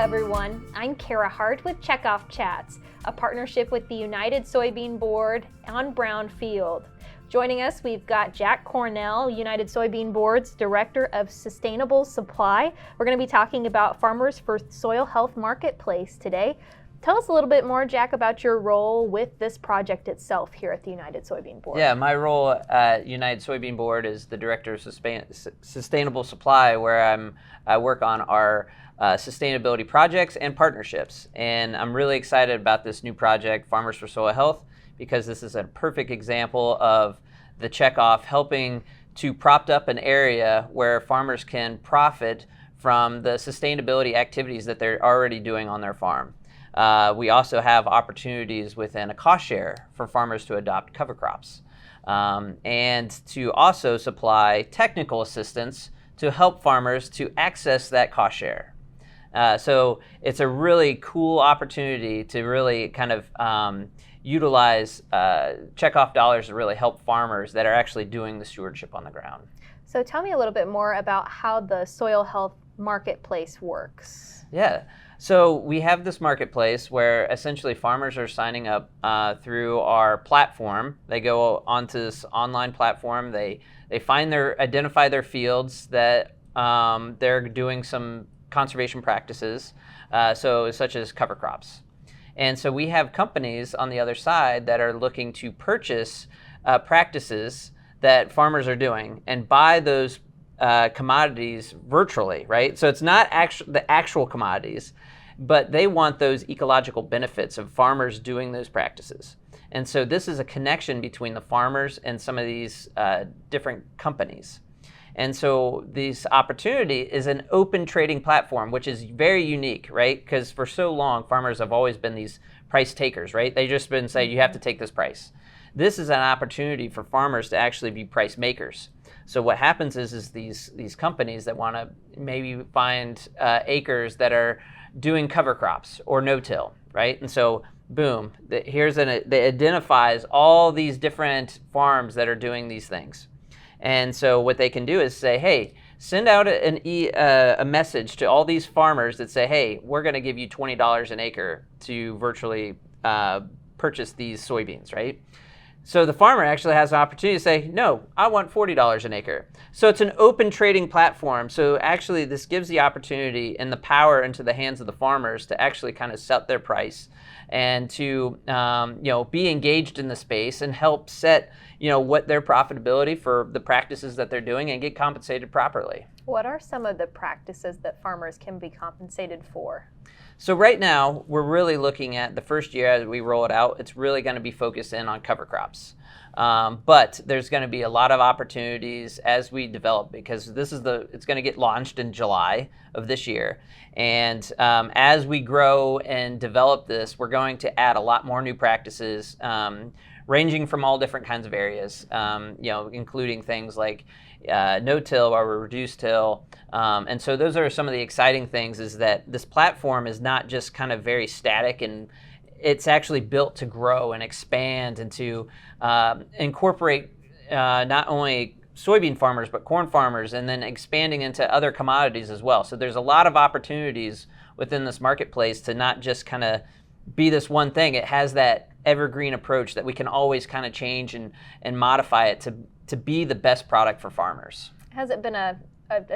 everyone. I'm Kara Hart with Checkoff Chats, a partnership with the United Soybean Board on Brownfield. Joining us, we've got Jack Cornell, United Soybean Board's Director of Sustainable Supply. We're going to be talking about Farmers for Soil Health Marketplace today. Tell us a little bit more, Jack, about your role with this project itself here at the United Soybean Board. Yeah, my role at United Soybean Board is the Director of Sustainable Supply, where I work on our sustainability projects and partnerships. And I'm really excited about this new project, Farmers for Soil Health, because this is a perfect example of the Checkoff helping to prop up an area where farmers can profit from the sustainability activities that they're already doing on their farm. We also have opportunities within a cost share for farmers to adopt cover crops, and to also supply technical assistance to help farmers to access that cost share. So it's a really cool opportunity to really kind of utilize checkoff dollars to really help farmers that are actually doing the stewardship on the ground. So tell me a little bit more about how the soil health marketplace works. Yeah. So we have this marketplace where essentially farmers are signing up through our platform. They go onto this online platform. They identify their fields that they're doing some conservation practices, so such as cover crops. And so we have companies on the other side that are looking to purchase practices that farmers are doing and buy those commodities virtually, right? So it's not the actual commodities, but they want those ecological benefits of farmers doing those practices. And so this is a connection between the farmers and some of these different companies. And so this opportunity is an open trading platform, which is very unique, right? Because for so long, farmers have always been these price takers, right? They've just been saying, you have to take this price. This is an opportunity for farmers to actually be price makers. So what happens is these companies that want to maybe find acres that are doing cover crops or no-till, right? And so boom, it identifies all these different farms that are doing these things. And so what they can do is say, hey, send out a message to all these farmers that say, hey, we're going to give you $20 an acre to virtually purchase these soybeans, right? So the farmer actually has an opportunity to say, no, I want $40 an acre. So it's an open trading platform. So actually this gives the opportunity and the power into the hands of the farmers to actually kind of set their price and to be engaged in the space and help set what their profitability for the practices that they're doing and get compensated properly. What are some of the practices that farmers can be compensated for? So right now, we're really looking at the first year as we roll it out, it's really going to be focused in on cover crops. But there's going to be a lot of opportunities as we develop, because it's going to get launched in July of this year. And as we grow and develop this, we're going to add a lot more new practices, ranging from all different kinds of areas, including things like no-till or reduced till. And so those are some of the exciting things, is that this platform is not just kind of very static, and it's actually built to grow and expand and to incorporate not only soybean farmers, but corn farmers, and then expanding into other commodities as well. So there's a lot of opportunities within this marketplace to not just kind of be this one thing. It has that evergreen approach that we can always kind of change and modify it to be the best product for farmers. Has it been a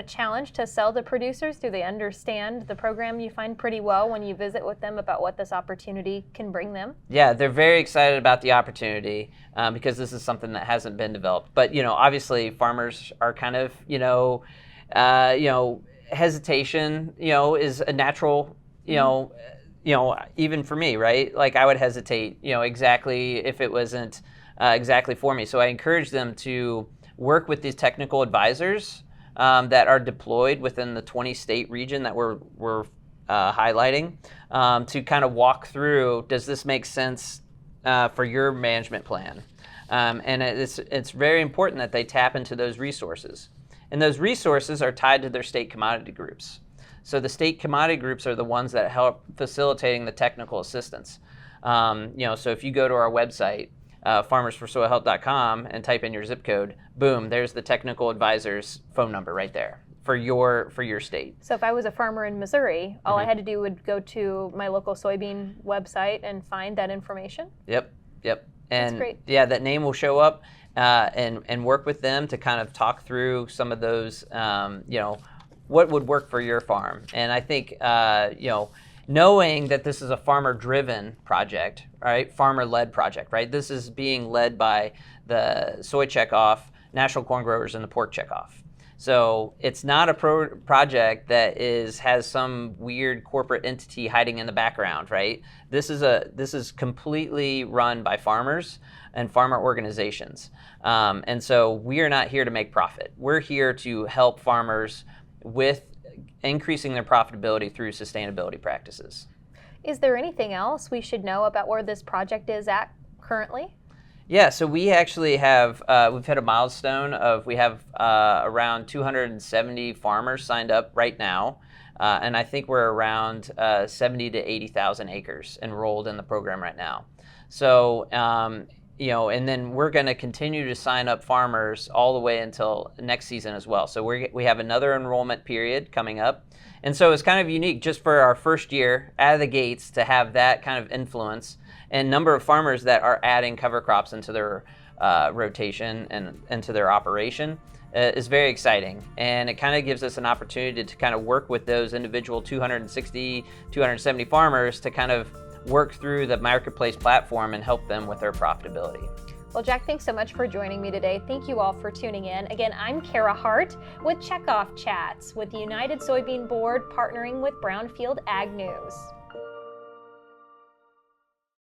challenge to sell to producers? Do they understand the program you find pretty well when you visit with them about what this opportunity can bring them? Yeah, they're very excited about the opportunity because this is something that hasn't been developed. But obviously farmers are kind of hesitation is a natural even for me, right? Like I would hesitate exactly if it wasn't exactly for me. So I encourage them to work with these technical advisors that are deployed within the 20-state region that we're highlighting, to kind of walk through, does this make sense for your management plan? And it's very important that they tap into those resources. And those resources are tied to their state commodity groups. So the state commodity groups are the ones that help facilitating the technical assistance. So if you go to our website, farmersforsoilhealth.com, and type in your zip code, boom, there's the technical advisor's phone number right there. for your state. So if I was a farmer in Missouri, all I had to do would go to my local soybean website and find that information? Yep. And That's great. yeah, that name will show up and work with them to kind of talk through some of those, what would work for your farm. And I think, knowing that this is a farmer-driven project, right, farmer-led project, right, this is being led by the Soy Checkoff, National Corn Growers, and the Pork Checkoff. So it's not a project that has some weird corporate entity hiding in the background, right? This is completely run by farmers and farmer organizations, and so we are not here to make profit. We're here to help farmers with increasing their profitability through sustainability practices. Is there anything else we should know about where this project is at currently? Yeah, so we actually have, we've hit a milestone of, we have around 270 farmers signed up right now, and I think we're around 70 to 80,000 acres enrolled in the program right now. So, and then we're going to continue to sign up farmers all the way until next season as well. So we have another enrollment period coming up. And so it's kind of unique just for our first year out of the gates to have that kind of influence and number of farmers that are adding cover crops into their rotation and into their operation is very exciting. And it kind of gives us an opportunity to kind of work with those individual 260, 270 farmers to kind of work through the marketplace platform and help them with their profitability. Well, Jack, thanks so much for joining me today. Thank you all for tuning in. Again, I'm Kara Hart with Checkoff Chats with the United Soybean Board partnering with Brownfield Ag News.